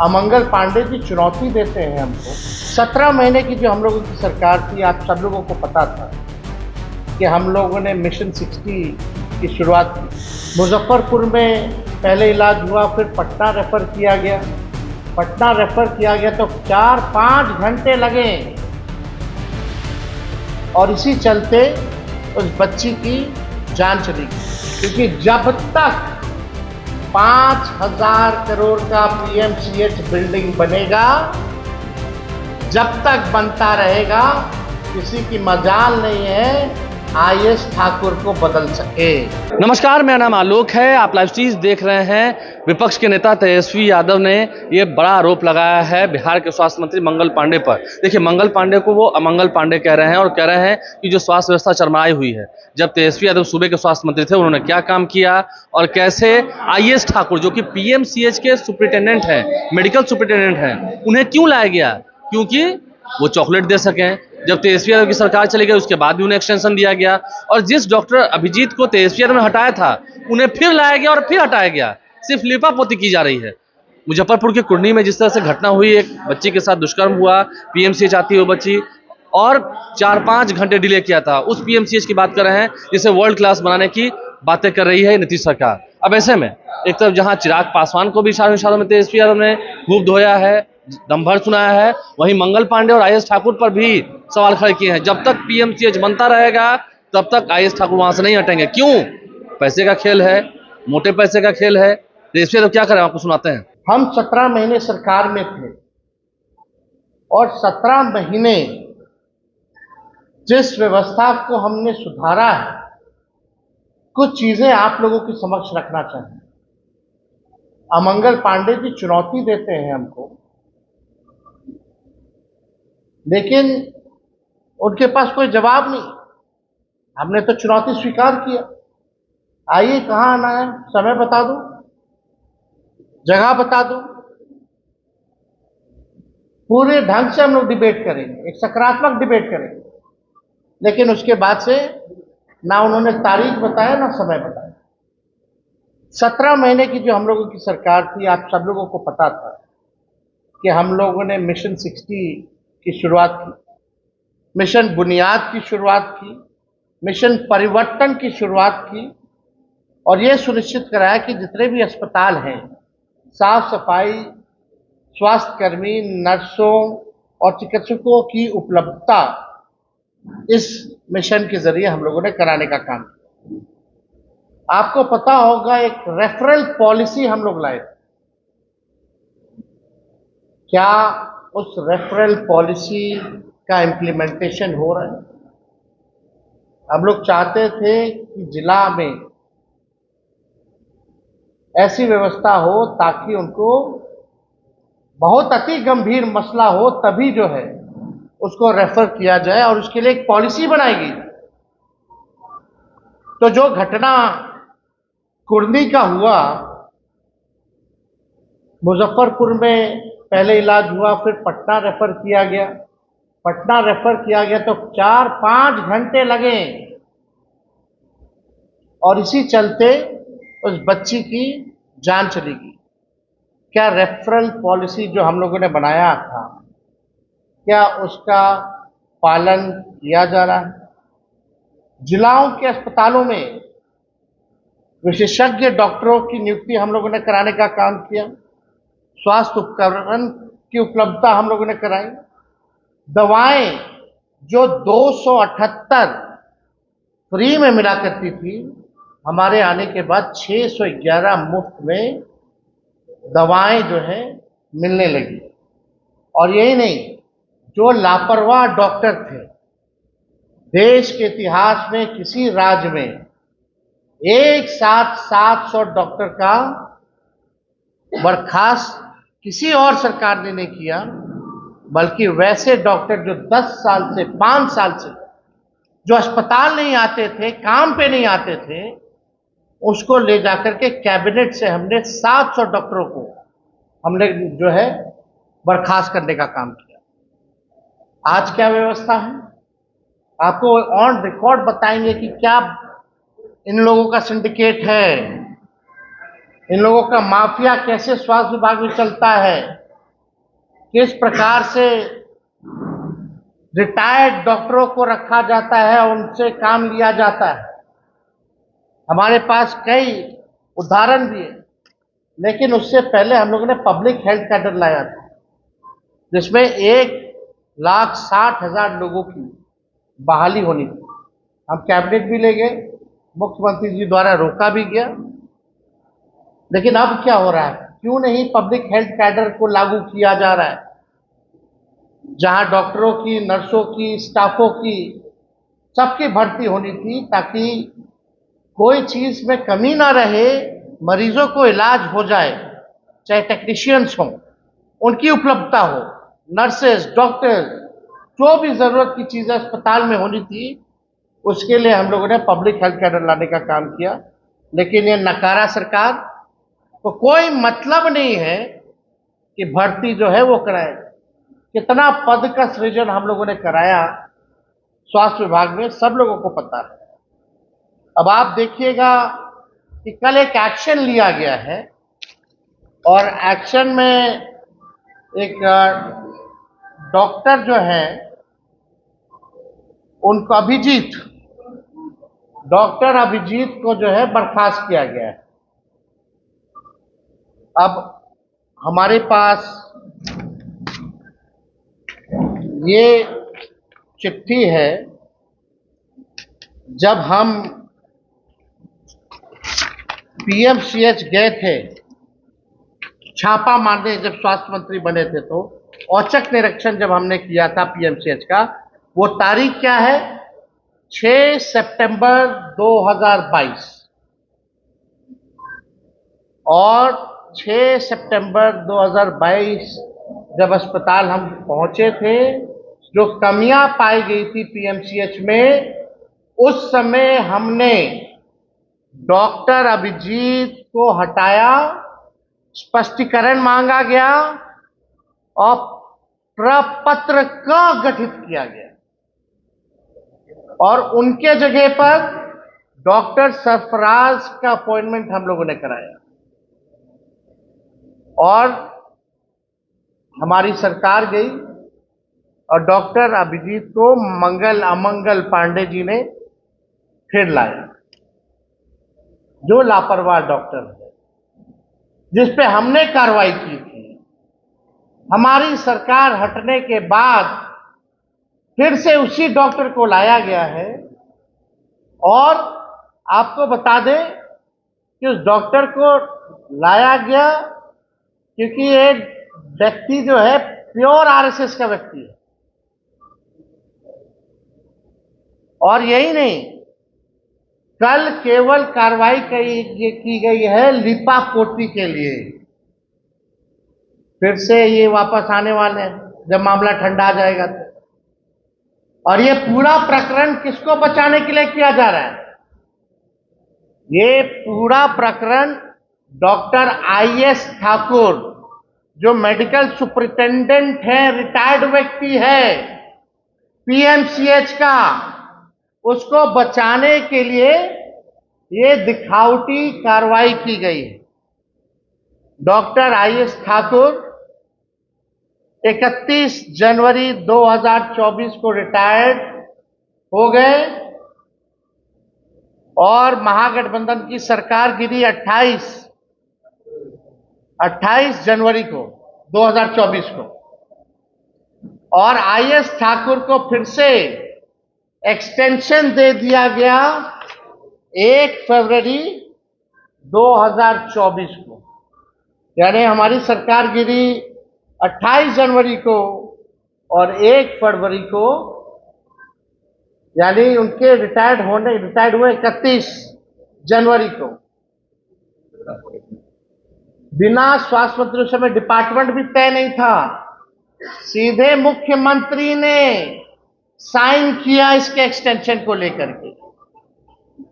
अमंगल पांडे जी चुनौती देते हैं हमको। 17 महीने की जो हम लोगों की सरकार थी, आप सब लोगों को पता था कि हम लोगों ने मिशन 60 की शुरुआत की। मुजफ्फरपुर में पहले इलाज हुआ, फिर पटना रेफर किया गया। पटना रेफर किया गया तो 4-5 घंटे लगे और इसी चलते उस बच्ची की जान चली गई, क्योंकि जब तक 5,000 करोड़ का पीएमसीएच बिल्डिंग बनेगा, जब तक बनता रहेगा, किसी की मजाल नहीं है आईएस ठाकुर को बदल सके। नमस्कार, मेरा नाम आलोक है। आप लाइव स्ट्रीम देख रहे हैं। विपक्ष के नेता तेजस्वी यादव ने ये बड़ा आरोप लगाया है बिहार के स्वास्थ्य मंत्री मंगल पांडे पर। देखिए, मंगल पांडे को वो अमंगल पांडे कह रहे हैं और कह रहे हैं कि जो स्वास्थ्य व्यवस्था चरमराई हुई है। जब तेजस्वी यादव सूबे के स्वास्थ्य मंत्री थे, उन्होंने क्या काम किया और कैसे आईएस ठाकुर जो कि पीएमसीएच के सुपरिटेंडेंट हैं, मेडिकल सुपरिटेंडेंट हैं, उन्हें क्यों लाया गया? क्योंकि वो चॉकलेट दे सकें। जब तेजस्वी यादव की सरकार चली गई, उसके बाद भी उन्हें एक्सटेंशन दिया गया और जिस डॉक्टर अभिजीत को तेजस्वी यादव ने हटाया था, उन्हें फिर लाया गया और फिर हटाया गया। सिर्फ लिपापोती की जा रही है। मुजफ्फरपुर के कुर्नी में जिस तरह से घटना हुई, एक बच्ची के साथ दुष्कर्म हुआ, पीएमसीएच आती है वो बच्ची, और 4-5 घंटे डिले किया था। उस पीएमसीएच की बात कर रहे हैं जिसे वर्ल्ड क्लास बनाने की बातें कर रही है नीतीश सरकार। अब ऐसे में एक तरफ जहां चिराग पासवान को भी इशारों में तेजस्वी यादव ने खूब धोया है, दमभर सुनाया है, वहीं मंगल पांडे और आईएस ठाकुर पर भी सवाल खड़े किए हैं। जब तक पीएमसीएच बनता रहेगा, तब तक आईएस ठाकुर वहां से नहीं हटेंगे। क्यों? पैसे का खेल है, मोटे पैसे का खेल है। तेजस्वी यादव क्या करें, आपको सुनाते हैं। हम 17 महीने सरकार में थे और 17 महीने जिस व्यवस्था को हमने सुधारा है, कुछ चीजें आप लोगों के समक्ष रखना चाहिए। अमंगल पांडे जी चुनौती देते हैं हमको, लेकिन उनके पास कोई जवाब नहीं। हमने तो चुनौती स्वीकार किया। आइए, कहाँ आना है, समय बता दो, जगह बता दो, पूरे ढंग से हम लोग डिबेट करेंगे, एक सकारात्मक डिबेट करेंगे। लेकिन उसके बाद से ना उन्होंने तारीख बताया, ना समय बताया। 17 महीने की जो हम लोगों की सरकार थी, आप सब लोगों को पता था कि हम लोगों ने मिशन 60 की शुरुआत की, मिशन बुनियाद की शुरुआत की, मिशन परिवर्तन की शुरुआत की, और ये सुनिश्चित कराया कि जितने भी अस्पताल हैं, साफ सफाई, स्वास्थ्यकर्मी, नर्सों और चिकित्सकों की उपलब्धता इस मिशन के जरिए हम लोगों ने कराने का काम किया। आपको पता होगा, एक रेफरल पॉलिसी हम लोग लाए थे। क्या उस रेफरल पॉलिसी का इम्प्लीमेंटेशन हो रहा है? हम लोग चाहते थे कि जिला में ऐसी व्यवस्था हो ताकि उनको बहुत अति गंभीर मसला हो तभी जो है उसको रेफर किया जाए, और उसके लिए एक पॉलिसी बनाएगी। तो जो घटना कुर्नी का हुआ, मुजफ्फरपुर में पहले इलाज हुआ, फिर पटना रेफर किया गया। पटना रेफर किया गया तो 4-5 घंटे लगे और इसी चलते उस बच्ची की जान चली गई। क्या रेफरल पॉलिसी जो हम लोगों ने बनाया था, क्या उसका पालन किया जा रहा है? जिलाओं के अस्पतालों में विशेषज्ञ डॉक्टरों की नियुक्ति हम लोगों ने कराने का काम किया। स्वास्थ्य उपकरण की उपलब्धता हम लोगों ने कराई। दवाएं जो 278 फ्री में मिला करती थी, हमारे आने के बाद 611 मुफ्त में दवाएं जो है मिलने लगी। और यही नहीं, जो लापरवाह डॉक्टर थे, देश के इतिहास में किसी राज्य में एक साथ 700 डॉक्टर का बर्खास्त किसी और सरकार ने नहीं किया, बल्कि वैसे डॉक्टर जो 10 साल से 5 साल से जो अस्पताल नहीं आते थे, काम पे नहीं आते थे, उसको ले जाकर के कैबिनेट से हमने 700 डॉक्टरों को हमने जो है बर्खास्त करने का काम किया। आज क्या व्यवस्था है, आपको ऑन रिकॉर्ड बताएंगे कि क्या इन लोगों का सिंडिकेट है, इन लोगों का माफिया कैसे स्वास्थ्य विभाग में चलता है। किस प्रकार से रिटायर्ड डॉक्टरों को रखा जाता है, उनसे काम लिया जाता है। हमारे पास कई उदाहरण भी है, लेकिन उससे पहले हम लोगों ने पब्लिक हेल्थ कैडर लाया था, जिसमें 1,60,000 लोगों की बहाली होनी थी। हम कैबिनेट भी ले गए, मुख्यमंत्री जी द्वारा रोका भी गया, लेकिन अब क्या हो रहा है, क्यों नहीं पब्लिक हेल्थ कैडर को लागू किया जा रहा है, जहां डॉक्टरों की, नर्सों की, स्टाफों की, सबकी भर्ती होनी थी, ताकि कोई चीज में कमी ना रहे, मरीजों को इलाज हो जाए, चाहे टेक्नीशियंस हों, उनकी उपलब्धता हो, नर्सेज, डॉक्टर्स, जो भी जरूरत की चीजें अस्पताल में होनी थी, उसके लिए हम लोगों ने पब्लिक हेल्थ कैडर लाने का काम किया। लेकिन ये नकारा सरकार को कोई मतलब नहीं है कि भर्ती जो है वो कराए। कितना पद का सृजन हम लोगों ने कराया स्वास्थ्य विभाग में, सब लोगों को पता है। अब आप देखिएगा कि कल एक एक्शन लिया गया है, और एक्शन में एक डॉक्टर जो है, उनको डॉक्टर अभिजीत को जो है बर्खास्त किया गया है। अब हमारे पास ये चिट्ठी है, जब हम पीएमसीएच गए थे छापा मारने, जब स्वास्थ्य मंत्री बने थे, तो औचक निरीक्षण जब हमने किया था पीएमसीएच का, वो तारीख क्या है, 6 सितंबर 2022, और 6 सितंबर 2022 जब अस्पताल हम पहुंचे थे, जो कमियां पाई गई थी पीएमसीएच में, उस समय हमने डॉक्टर अभिजीत को हटाया, स्पष्टीकरण मांगा गया और प्रपत्र का गठित किया गया, और उनके जगह पर डॉक्टर सरफराज का अपॉइंटमेंट हम लोगों ने कराया। और हमारी सरकार गई और डॉक्टर अभिजीत को मंगल अमंगल पांडे जी ने फिर लाया, जो लापरवाह डॉक्टर है, जिस पे हमने कार्रवाई की थी। हमारी सरकार हटने के बाद फिर से उसी डॉक्टर को लाया गया है, और आपको बता दें कि उस डॉक्टर को लाया गया क्योंकि ये व्यक्ति जो है प्योर आरएसएस का व्यक्ति है। और यही नहीं, कल केवल कार्रवाई की गई है लिपापोती के लिए। फिर से ये वापस आने वाले हैं जब मामला ठंडा आ जाएगा तो। और ये पूरा प्रकरण किसको बचाने के लिए किया जा रहा है? ये पूरा प्रकरण डॉक्टर आईएस ठाकुर, जो मेडिकल सुपरिटेंडेंट है, रिटायर्ड व्यक्ति है पीएमसीएच का, उसको बचाने के लिए ये दिखावटी कार्रवाई की गई है। डॉक्टर आईएस ठाकुर 31 जनवरी 2024 को रिटायर्ड हो गए, और महागठबंधन की सरकार गिरी 28 जनवरी को 2024 को, और आईएस ठाकुर को फिर से एक्सटेंशन दे दिया गया 1 फरवरी 2024 को। यानी हमारी सरकार गिरी 28 जनवरी को और 1 फरवरी को, यानी उनके रिटायर्ड हुए 31 जनवरी को। बिना स्वास्थ्य मंत्री, उस समय डिपार्टमेंट भी तय नहीं था, सीधे मुख्यमंत्री ने साइन किया इसके एक्सटेंशन को लेकर के।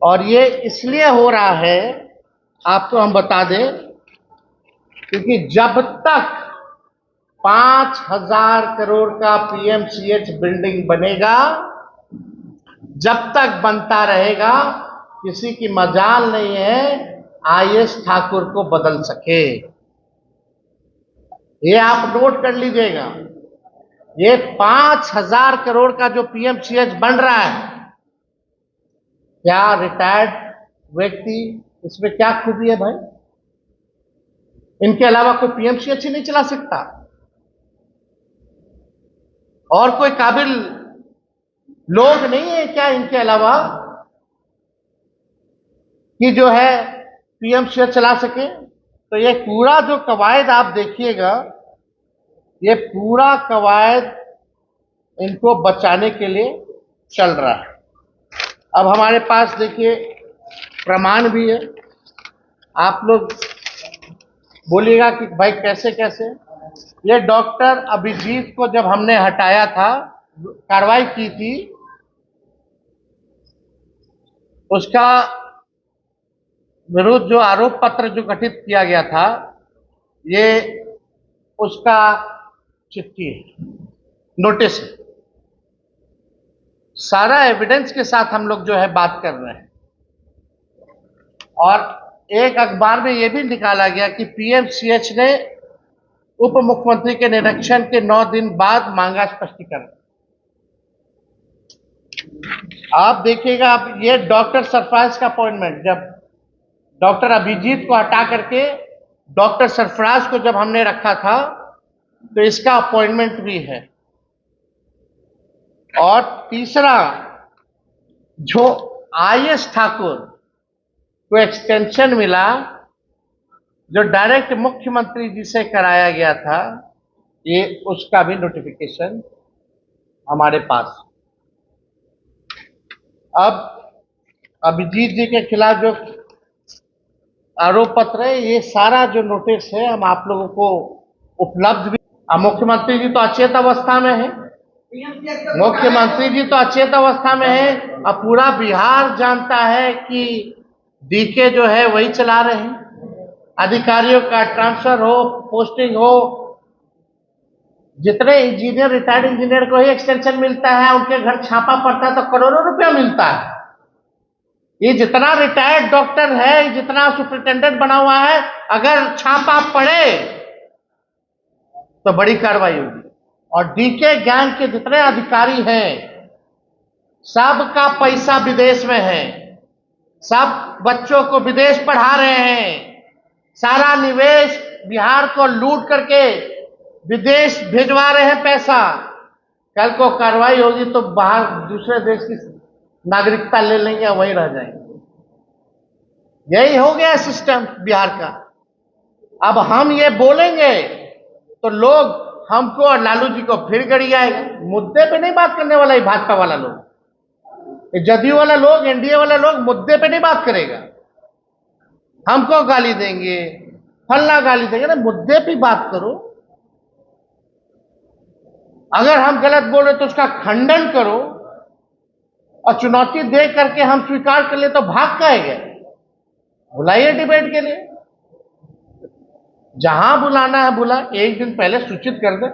और ये इसलिए हो रहा है, आपको हम बता दें, क्योंकि जब तक 5,000 करोड़ का पीएमसीएच बिल्डिंग बनेगा, जब तक बनता रहेगा, किसी की मजाल नहीं है आईएस ठाकुर को बदल सके। ये आप नोट कर लीजिएगा, ये 5,000 करोड़ का जो पीएमसीएच बन रहा है, क्या रिटायर्ड व्यक्ति इसमें क्या खूबी है भाई? इनके अलावा कोई पीएमसीएच ही नहीं चला सकता? और कोई काबिल लोग नहीं है क्या इनके अलावा कि जो है पीएमसीएच चला सके? तो ये पूरा जो कवायद आप देखिएगा, ये पूरा कवायद इनको बचाने के लिए चल रहा है। अब हमारे पास देखिए प्रमाण भी है। आप लोग बोलिएगा कि भाई कैसे कैसे? ये डॉक्टर अभिजीत को जब हमने हटाया था, कार्रवाई की थी, उसका विरुद्ध जो आरोप पत्र जो गठित किया गया था, ये उसका चिट्ठी है, नोटिस है, सारा एविडेंस के साथ हम लोग जो है बात कर रहे हैं। और एक अखबार में यह भी निकाला गया कि पीएमसीएच ने उप मुख्यमंत्री के निरीक्षण के 9 दिन बाद मांगा स्पष्टीकरण। आप देखिएगा, अब ये डॉक्टर सरफराज का अपॉइंटमेंट, जब डॉक्टर अभिजीत को हटा करके डॉक्टर सरफराज को जब हमने रखा था, तो इसका अपॉइंटमेंट भी है। और तीसरा, जो आईएस ठाकुर को एक्सटेंशन मिला, जो डायरेक्ट मुख्यमंत्री जी से कराया गया था, ये उसका भी नोटिफिकेशन हमारे पास। अब अभिजीत जी के खिलाफ जो आरोप पत्र है, ये सारा जो नोटिस है हम आप लोगों को उपलब्ध भी। अब मुख्यमंत्री जी तो अचेत अवस्था में है, मुख्यमंत्री जी तो अचेत अवस्था में है। अब पूरा बिहार जानता है कि डीके जो है वही चला रहे हैं। अधिकारियों का ट्रांसफर हो, पोस्टिंग हो, जितने इंजीनियर, रिटायर्ड इंजीनियर को ही एक्सटेंशन मिलता है, उनके घर छापा पड़ता है तो करोड़ों रुपया मिलता है। ये जितना रिटायर्ड डॉक्टर है, जितना सुपरिटेंडेंट बना हुआ है, अगर छापा पड़े तो बड़ी कार्रवाई होगी। और डीके गैंग के जितने अधिकारी हैं, सबका पैसा विदेश में है, सब बच्चों को विदेश पढ़ा रहे हैं, सारा निवेश बिहार को लूट करके विदेश भिजवा रहे हैं पैसा। कल को कार्रवाई होगी तो बाहर दूसरे देश की नागरिकता ले लेंगे, वहीं रह जाएंगे। यही हो गया सिस्टम बिहार का। अब हम ये बोलेंगे तो लोग हमको और लालू जी को फिर गड़ी आएगा। मुद्दे पे नहीं बात करने वाला, ये भाजपा वाला लोग, जदयू वाला लोग, एनडीए वाला लोग मुद्दे पे नहीं बात करेगा। हमको गाली देंगे, फलना गाली देंगे, ना मुद्दे पे बात करो। अगर हम गलत बोल रहे तो उसका खंडन करो, और चुनौती दे करके हम स्वीकार कर ले तो भाग जाएंगे। बुलाइए डिबेट के लिए, जहां बुलाना है बुला, एक दिन पहले सूचित कर दे,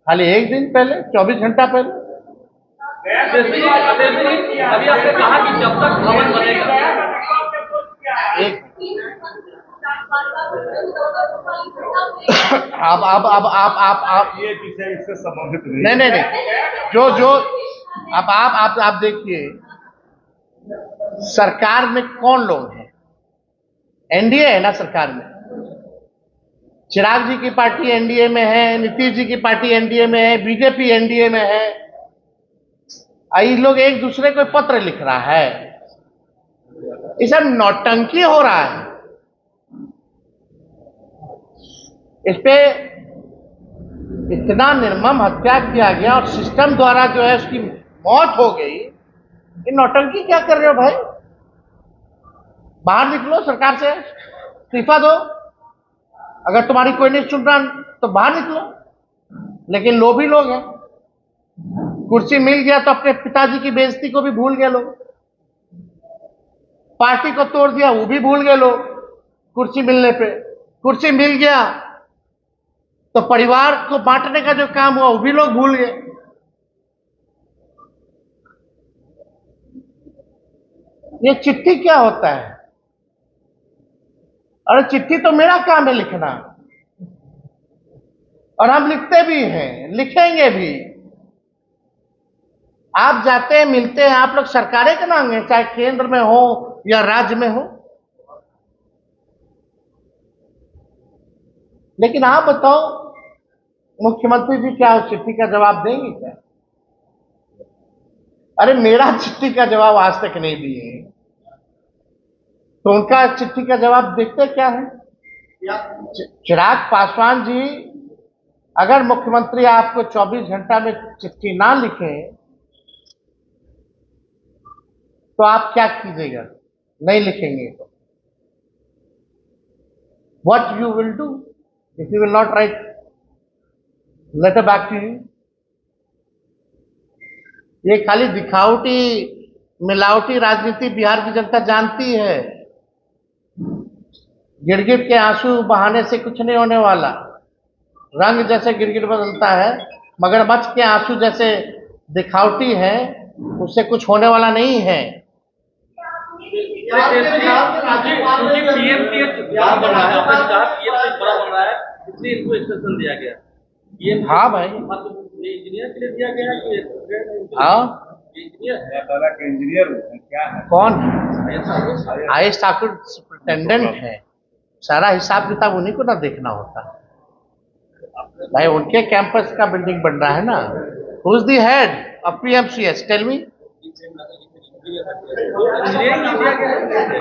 खाली एक दिन पहले, 24 घंटा पहले। अभी आपने कहा कि जब तक भवन बनेगा, एक आप ये विषय इससे संबंधित नहीं, जो अब आप देखिए, सरकार में कौन लोग हैं? एनडीए है ना सरकार में। चिराग जी की पार्टी एनडीए में है, नीतीश जी की पार्टी एनडीए में है, बीजेपी एनडीए में है। ये लोग एक दूसरे को पत्र लिख रहा है, ये सब नौटंकी हो रहा है। इस पे इतना निर्मम हत्या किया गया और सिस्टम द्वारा जो है उसकी मौत हो गई। ये नौटंकी क्या कर रहे हो भाई? बाहर निकलो, सरकार से इस्तीफा दो। अगर तुम्हारी कोई नहीं सुन रहा तो बाहर निकलो। लेकिन लोभी लोग हैं, कुर्सी मिल गया तो अपने पिताजी की बेइज्जती को भी भूल गए लोग, पार्टी को तोड़ दिया वो भी भूल गए लोग। कुर्सी मिलने पे, कुर्सी मिल गया तो परिवार को बांटने का जो काम हुआ वो भी लोग भूल गए। ये चिट्ठी क्या होता है? अरे चिट्ठी तो मेरा काम है लिखना, और हम लिखते भी हैं, लिखेंगे भी। आप जाते हैं, मिलते हैं, आप लोग सरकारें के नाम हैं, चाहे केंद्र में हो या राज्य में हो। लेकिन आप बताओ, मुख्यमंत्री जी क्या उस चिट्ठी का जवाब देंगे क्या? अरे मेरा चिट्ठी का जवाब आज तक नहीं दिए, तो उनका चिट्ठी का जवाब देखते क्या है? चिराग पासवान जी, अगर मुख्यमंत्री आपको 24 घंटा में चिट्ठी ना लिखे तो आप क्या कीजिएगा? नहीं लिखेंगे तो what you will do if you will not write letter back to you? ये खाली दिखावटी मिलावटी राजनीति बिहार की जनता जानती है। गिड़गिड़ के आंसू बहाने से कुछ नहीं होने वाला। रंग जैसे गिड़गिड़ बदलता है, मगरमच्छ के आंसू जैसे दिखावटी है, उससे कुछ होने वाला नहीं है। हाँ भाई, इंजीनियर क्या है? कौन? आयुष ठाकुर सुपरिटेंडेंट है। सारा हिसाब किताब उन्हीं को ना देखना होता है भाई। उनके कैंपस का बिल्डिंग बन रहा है ना। Who is the head of PMCS? Tell me.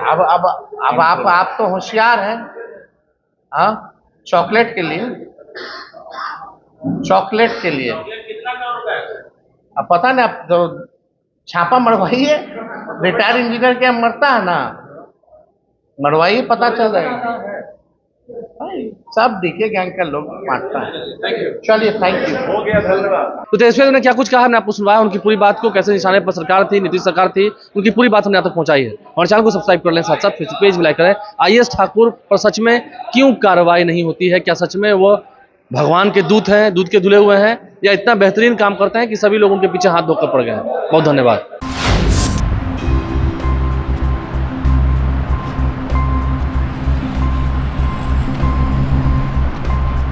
अब आप तो होशियार हैं। हाँ, चॉकलेट के लिए, चॉकलेट के लिए अब पता नहीं, आप जो छापा मरवाइए, रिटायर इंजीनियर क्या मरता है ना, मरवाइए, पता चल जाएगा भाई। सब डीके गैंग का लोग मारता है। चलिए, थैंक यू, हो गया, धन्यवाद। तो तेजस्वी यादव ने क्या कुछ कहा, हमने आपको सुनवाया उनकी पूरी बात को, कैसे निशाने पर सरकार थी, नीतीश सरकार थी, उनकी पूरी बात हमने यहाँ तक पहुंचाई है। और चैनल को सब्सक्राइब कर लें, साथ साथ फेसबुक पेज भी लाइक करें। आईएएस ठाकुर पर सच में क्यों कार्रवाई नहीं होती है? क्या सच में वो भगवान के दूत हैं, दूध के धुले हुए हैं, या इतना बेहतरीन काम करते हैं कि सभी लोग उनके पीछे हाथ धोकर पड़ गए हैं? बहुत धन्यवाद।